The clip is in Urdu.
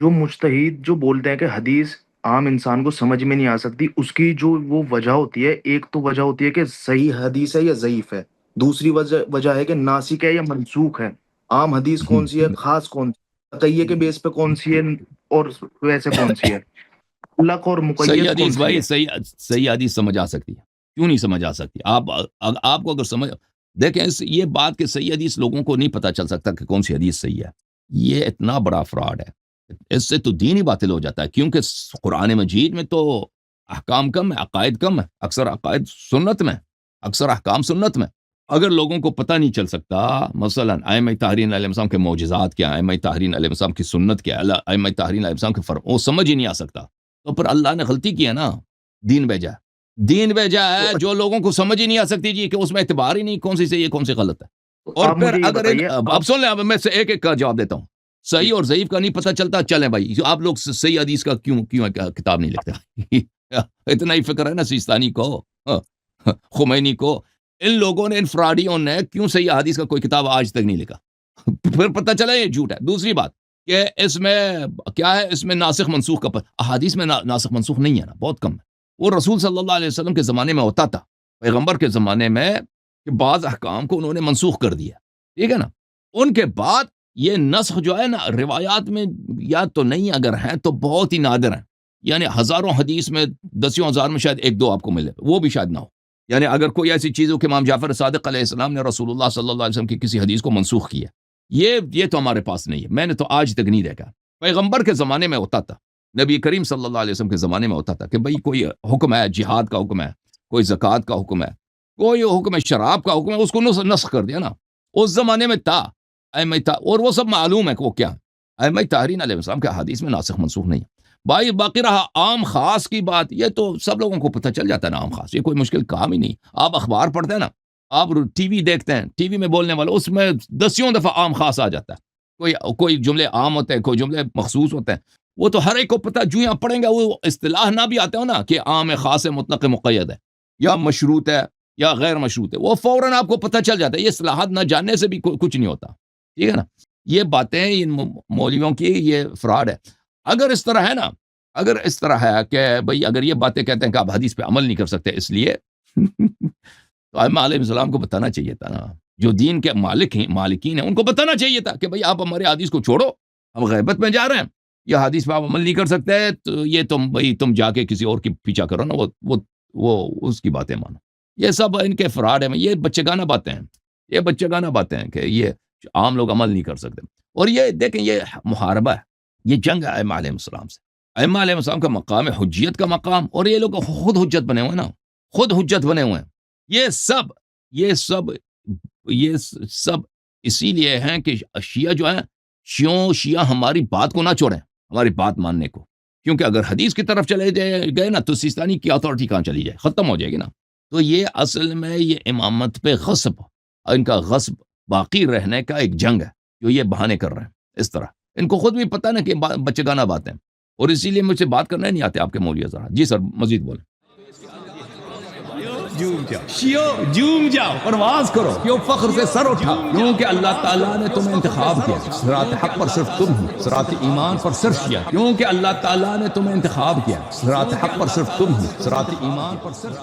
جو مجتہد جو بولتے ہیں کہ حدیث عام انسان کو سمجھ میں نہیں آ سکتی، اس کی جو وہ وجہ ہوتی ہے، ایک تو وجہ ہوتی ہے کہ صحیح حدیث ہے یا ضعیف ہے، دوسری وجہ ہے کہ ناسخ ہے یا منسوخ ہے، عام حدیث کون سی ہے، خاص کون سی ہے، تقیہ کے بیس پہ کون سی ہے، اور ویسے کون سی ہے، مطلق اور صحیح مقید کون حدیث سی بھائی، ہے۔ صحیح حدیث سمجھ آ سکتی ہے، کیوں نہیں سمجھ آ سکتی؟ آپ کو اگر سمجھ دیکھیں یہ بات کہ صحیح حدیث لوگوں کو نہیں پتہ چل سکتا کہ کون سی حدیث صحیح ہے، یہ اتنا بڑا فراڈ ہے، اس سے تو دین ہی باطل ہو جاتا ہے، کیونکہ قرآن مجید میں تو احکام کم ہے، عقائد کم ہے، اکثر عقائد سنت میں، اکثر احکام سنت میں۔ اگر لوگوں کو پتہ نہیں چل سکتا، مثلا ائمہ طاہرین علیہ السلام کے معجزات کیا ہیں، ائمہ طاہرین علیہ السلام کی سنت کیا ہے، ائمہ طاہرین علیہ السلام کے فرق، وہ سمجھ ہی نہیں آ سکتا، تو پھر اللہ نے غلطی کی ہے نا، دین بھیجا تو ہے جو لوگوں کو سمجھ ہی نہیں آ سکتی جی، کہ اس میں اعتبار ہی نہیں کون سی صحیح ہے کون سی غلط ہے۔ اور آپ پھر مجھے یہ اگر بتائیے، اب سن لیں، اب میں سے ایک ایک کا جواب دیتا ہوں، صحیح اور ضعیف کا نہیں پتہ چلتا، چلیں بھائی آپ لوگ صحیح حدیث کا کیوں کتاب نہیں لکھتے؟ اتنا ہی فکر ہے نا سیستانی کو، خمینی کو، ان لوگوں نے، ان فراڈیوں نے کیوں صحیح حدیث کا کوئی کتاب آج تک نہیں لکھا؟ پھر پتہ چلا یہ جھوٹ ہے۔ دوسری بات کہ اس میں کیا ہے، اس میں ناسخ منسوخ کا احادیث میں ناسخ منسوخ نہیں ہے نا، بہت کم ہے۔ وہ رسول صلی اللہ علیہ وسلم کے زمانے میں ہوتا تھا، پیغمبر کے زمانے میں، کہ بعض احکام کو انہوں نے منسوخ کر دیا، ٹھیک ہے نا، ان کے بعد یہ نسخ جو ہے نا روایات میں یا تو نہیں، اگر ہیں تو بہت ہی نادر ہیں، یعنی ہزاروں حدیث میں دسیوں ہزار میں شاید ایک دو آپ کو ملے، وہ بھی شاید نہ ہو۔ یعنی اگر کوئی ایسی چیز ہو کہ امام جعفر صادق علیہ السلام نے رسول اللہ صلی اللہ علیہ وسلم کی کسی حدیث کو منسوخ کیا، یہ تو ہمارے پاس نہیں ہے، میں نے تو آج تک نہیں دیکھا۔ پیغمبر کے زمانے میں ہوتا تھا، نبی کریم صلی اللہ علیہ وسلم کے زمانے میں ہوتا تھا کہ بھئی کوئی حکم ہے، جہاد کا حکم ہے، کوئی زکوٰۃ کا حکم ہے، کوئی حکم ہے، شراب کا حکم ہے، اس کو نسخ کر دیا نا، اس زمانے میں تھا اور وہ سب معلوم ہے کہ وہ کیا ہے، ائمہ طاہرین علیہ السلام کے حدیث میں ناسخ منسوخ نہیں ہے بھائی۔ باقی رہا عام خاص کی بات، یہ تو سب لوگوں کو پتہ چل جاتا ہے نا، عام خاص یہ کوئی مشکل کام ہی نہیں۔ آپ اخبار پڑھتے ہیں نا، آپ ٹی وی دیکھتے ہیں، ٹی وی میں بولنے والا اس میں دسیوں دفعہ عام خاص آ جاتا ہے، کوئی جملے عام ہوتے ہیں، کوئی جملے مخصوص ہوتے ہیں، وہ تو ہر ایک کو پتہ، جو یہاں پڑھیں گا وہ اصطلاح نہ بھی آتے ہو نا کہ عام ہے، خاص ہے، مطلق ہے، مقید ہے، یا مشروط ہے یا غیر مشروط ہے، وہ فوراً آپ کو پتہ چل جاتا ہے۔ یہ اصطلاحات نہ جاننے سے بھی کچھ نہیں ہوتا، ٹھیک ہے نا۔ یہ باتیں ان مولویوں کی، یہ فراڈ ہے۔ اگر اس طرح ہے نا، اگر اس طرح ہے کہ بھئی اگر یہ باتیں کہتے ہیں کہ آپ حدیث پہ عمل نہیں کر سکتے اس لیے تو ائمہ علیہ السلام کو بتانا چاہیے تھا نا، جو دین کے مالکین ہیں ان کو بتانا چاہیے تھا کہ بھئی آپ ہمارے حدیث کو چھوڑو، ہم غیبت میں جا رہے ہیں، یہ حدیث پہ آپ عمل نہیں کر سکتے، تو یہ تم جا کے کسی اور کی پیچھا کرو نا، وہ اس کی باتیں مانو۔ یہ سب ان کے فراڈ ہیں، یہ بچے گانا باتیں ہیں، یہ بچے گانا باتیں ہیں کہ یہ عام لوگ عمل نہیں کر سکتے۔ اور یہ دیکھیں، یہ محاربہ ہے، یہ جنگ ہے ائمہ علیہ السلام سے۔ ائمہ علیہ السلام کا مقام ہے حجیت کا مقام، اور یہ لوگ خود حجت بنے ہوئے ہیں نا، خود حجت بنے ہوئے ہیں۔ یہ سب اسی لیے ہیں کہ شیعہ جو ہیں، شیعہ ہماری بات کو نہ چھوڑیں، ہماری بات ماننے کو، کیونکہ اگر حدیث کی طرف چلے گئے نا تو سیستانی کی اتھارٹی کہاں چلی جائے، ختم ہو جائے گی نا۔ تو یہ اصل میں یہ امامت پہ غصب، ان کا غصب باقی رہنے کا ایک جنگ ہے، جو یہ بہانے کر رہے ہیں اس طرح۔ ان کو خود بھی پتہ نا کہ بچے گانا باتیں، اور اسی لیے مجھ سے بات کرنا نہیں آتے آپ کے مولوی حضرات۔ جی سر، مزید بولیں۔ جھوم جاؤ، پرواز کرو، کیوں فخر سے سر اٹھا، کیونکہ اللہ تعالیٰ نے تمہیں انتخاب کیا، صراط حق پر صرف تم ہو، صراط ایمان پر صرف شیعہ، کیونکہ اللہ تعالیٰ نے تمہیں انتخاب کیا، صراط حق پر صرف تم ہو، صراط ایمان پر صرف